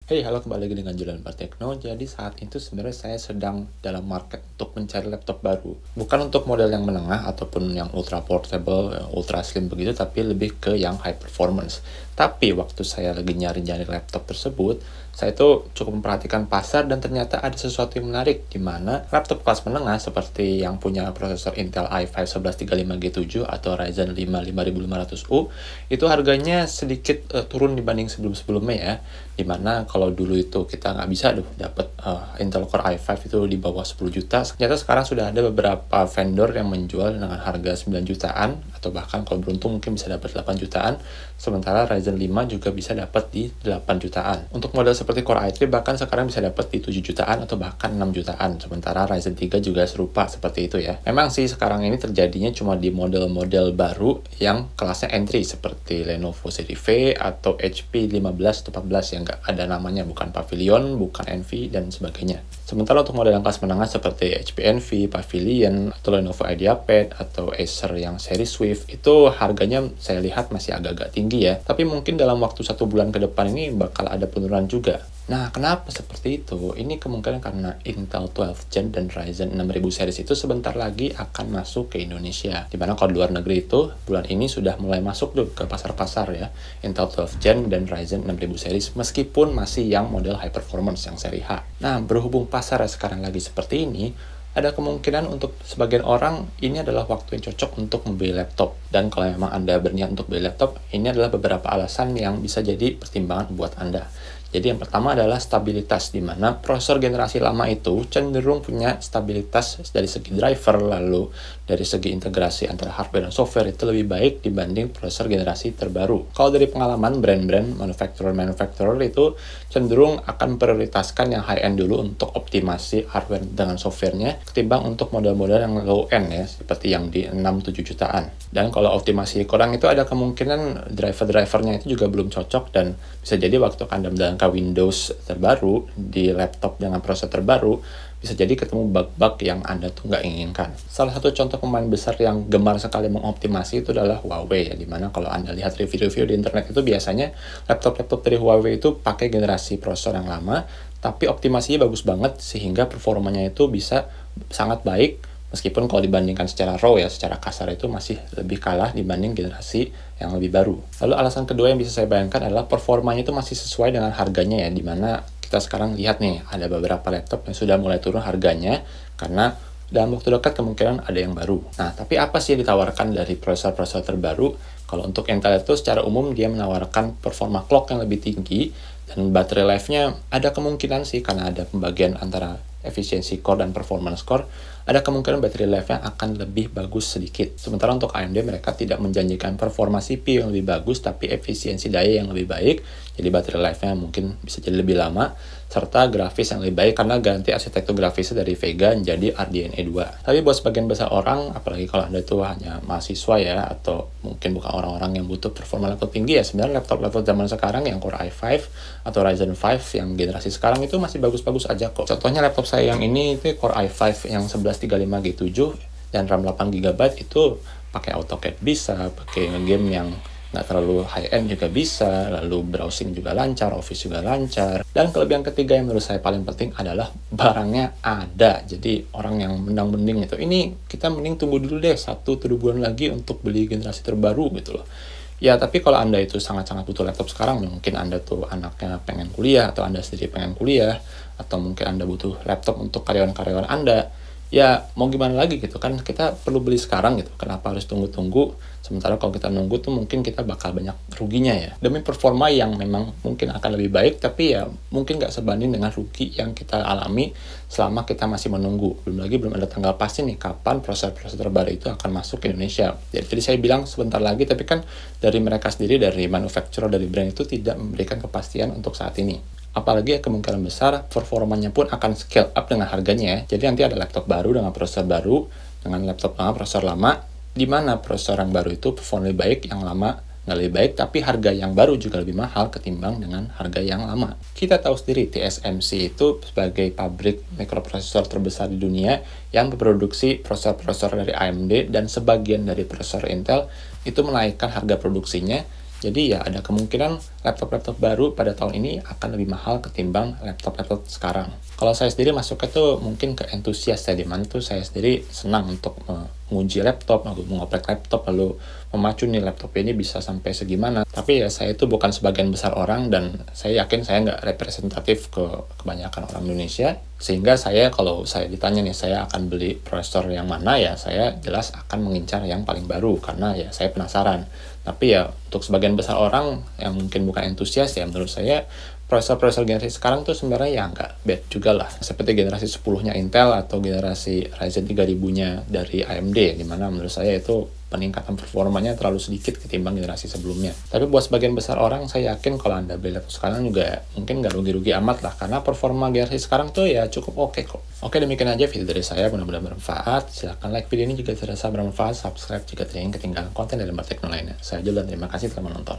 Hey, halo, kembali lagi dengan Julian Pratekno. Jadi saat itu sebenarnya saya sedang dalam market untuk mencari laptop baru. Bukan untuk model yang menengah ataupun yang ultra portable, ultra slim begitu, tapi lebih ke yang high performance. Tapi waktu saya lagi nyari-nyari laptop tersebut, saya itu cukup memperhatikan pasar dan ternyata ada sesuatu yang menarik, di mana laptop kelas menengah seperti yang punya prosesor Intel i5 1135G7 atau Ryzen 5 5500U itu harganya sedikit turun dibanding sebelum-sebelumnya ya. Dimana kalau dulu itu kita nggak bisa dapat Intel Core i5 itu di bawah 10 juta, ternyata sekarang sudah ada beberapa vendor yang menjual dengan harga 9 jutaan, atau bahkan kalau beruntung mungkin bisa dapat 8 jutaan, sementara Ryzen 5 juga bisa dapat di 8 jutaan. Untuk model seperti Core i3 bahkan sekarang bisa dapat di 7 jutaan atau bahkan 6 jutaan, sementara Ryzen 3 juga serupa seperti itu ya. Memang sih sekarang ini terjadinya cuma di model-model baru yang kelasnya entry seperti Lenovo Series V atau HP 15 atau 14 yang nggak ada namanya, bukan Pavilion, bukan Envy, dan sebagainya. Sementara untuk model yang kelas menengah seperti HP Envy, Pavilion, atau Lenovo IdeaPad, atau Acer yang seri Swift, itu harganya saya lihat masih agak-agak tinggi ya. Tapi mungkin dalam waktu 1 bulan ke depan ini bakal ada penurunan juga. Nah, kenapa seperti itu? Ini kemungkinan karena Intel 12 Gen dan Ryzen 6000 series itu sebentar lagi akan masuk ke Indonesia. Dimana kalau di luar negeri itu bulan ini sudah mulai masuk tuh ke pasar-pasar ya. Intel 12 Gen dan Ryzen 6000 series meskipun masih yang model high performance yang seri H. Nah, berhubung pasar sekarang lagi seperti ini, ada kemungkinan untuk sebagian orang ini adalah waktu yang cocok untuk membeli laptop. Dan kalau memang Anda berniat untuk beli laptop, ini adalah beberapa alasan yang bisa jadi pertimbangan buat Anda. Jadi yang pertama adalah stabilitas, di mana prosesor generasi lama itu cenderung punya stabilitas dari segi driver, lalu dari segi integrasi antara hardware dan software itu lebih baik dibanding prosesor generasi terbaru. Kalau dari pengalaman brand-brand manufacturer itu cenderung akan prioritaskan yang high-end dulu untuk optimasi hardware dengan softwarenya, ketimbang untuk model-model yang low-end ya, seperti yang di 6-7 jutaan. Dan kalau optimasi kurang itu ada kemungkinan driver-drivernya itu juga belum cocok, dan bisa jadi waktu Anda menjalankan Windows terbaru di laptop dengan prosesor terbaru, bisa jadi ketemu bug-bug yang Anda tuh nggak inginkan. Salah satu contoh pemain besar yang gemar sekali mengoptimasi itu adalah Huawei ya, dimana kalau Anda lihat review-review di internet itu biasanya laptop-laptop dari Huawei itu pakai generasi prosesor yang lama, tapi optimasinya bagus banget sehingga performanya itu bisa sangat baik. Meskipun kalau dibandingkan secara raw ya, secara kasar itu masih lebih kalah dibanding generasi yang lebih baru. Lalu alasan kedua yang bisa saya bayangkan adalah performanya itu masih sesuai dengan harganya ya, dimana kita sekarang lihat nih, ada beberapa laptop yang sudah mulai turun harganya, karena dalam waktu dekat kemungkinan ada yang baru. Nah, tapi apa sih yang ditawarkan dari prosesor-prosesor terbaru? Kalau untuk Intel itu secara umum dia menawarkan performa clock yang lebih tinggi, dan baterai life-nya ada kemungkinan sih, karena ada pembagian antara efisiensi core dan performance core, ada kemungkinan baterai life-nya akan lebih bagus sedikit. Sementara untuk AMD mereka tidak menjanjikan performa CPU yang lebih bagus, tapi efisiensi daya yang lebih baik, jadi baterai life-nya mungkin bisa jadi lebih lama, serta grafis yang lebih baik karena ganti arsitektur grafisnya dari Vega menjadi RDNA 2. Tapi buat sebagian besar orang, apalagi kalau Anda itu hanya mahasiswa ya, atau mungkin bukan orang-orang yang butuh performa laptop tinggi ya, sebenarnya laptop-laptop zaman sekarang yang Core i5 atau Ryzen 5 yang generasi sekarang itu masih bagus-bagus aja kok. Contohnya laptop saya yang ini itu Core i5 yang 1135G7 dan RAM 8GB itu pakai AutoCAD bisa, pakai game yang nggak terlalu high-end juga bisa, lalu browsing juga lancar, Office juga lancar. Dan kelebihan ketiga yang menurut saya paling penting adalah barangnya ada. Jadi orang yang mending itu, ini kita mending tunggu dulu deh 1-2 bulan lagi untuk beli generasi terbaru gitu loh. Ya, tapi kalau Anda itu sangat-sangat butuh laptop sekarang, mungkin Anda tuh anaknya pengen kuliah, atau Anda sendiri pengen kuliah, atau mungkin Anda butuh laptop untuk karyawan-karyawan Anda, ya mau gimana lagi gitu kan, kita perlu beli sekarang gitu, kenapa harus tunggu-tunggu, sementara kalau kita nunggu tuh mungkin kita bakal banyak ruginya ya, demi performa yang memang mungkin akan lebih baik, tapi ya mungkin nggak sebanding dengan rugi yang kita alami selama kita masih menunggu. Belum ada tanggal pasti nih kapan prosesor terbaru itu akan masuk ke Indonesia. Jadi saya bilang sebentar lagi, tapi kan dari mereka sendiri, dari manufacturer, dari brand itu tidak memberikan kepastian untuk saat ini. Apalagi ya kemungkinan besar performanya pun akan scale up dengan harganya ya. Jadi nanti ada laptop baru dengan prosesor baru, dengan laptop lama prosesor lama, di mana prosesor yang baru itu perform lebih baik, yang lama nggak lebih baik, tapi harga yang baru juga lebih mahal ketimbang dengan harga yang lama. Kita tahu sendiri TSMC itu sebagai pabrik mikroprosesor terbesar di dunia yang memproduksi prosesor-prosesor dari AMD dan sebagian dari prosesor Intel, itu menaikkan harga produksinya. Jadi ya ada kemungkinan laptop-laptop baru pada tahun ini akan lebih mahal ketimbang laptop-laptop sekarang. Kalau saya sendiri masuknya tuh mungkin ke entusias ya, dimana tuh saya sendiri senang untuk menguji laptop, lalu mengoprek laptop, lalu memacu nih laptop ini bisa sampai segimana. Tapi ya saya itu bukan sebagian besar orang, dan saya yakin saya nggak representatif ke kebanyakan orang Indonesia. Sehingga saya, kalau saya ditanya nih saya akan beli prosesor yang mana, ya saya jelas akan mengincar yang paling baru karena ya saya penasaran. Tapi ya untuk sebagian besar orang yang mungkin bukan entusias, ya menurut saya prosesor-prosesor generasi sekarang tuh sebenarnya ya nggak bad juga lah. Seperti generasi 10-nya Intel atau generasi Ryzen 3000-nya dari AMD, dimana menurut saya itu peningkatan performanya terlalu sedikit ketimbang generasi sebelumnya. Tapi buat sebagian besar orang, saya yakin kalau Anda beli laptop sekarang juga mungkin nggak rugi-rugi amat lah, karena performa generasi sekarang tuh ya cukup oke kok. Oke, demikian aja video dari saya, mudah-mudahan bermanfaat. Silahkan like video ini jika dirasa bermanfaat, subscribe jika tidak ingin ketinggalan konten dari Lembar Tekno lainnya. Saya Julian, terima kasih telah menonton.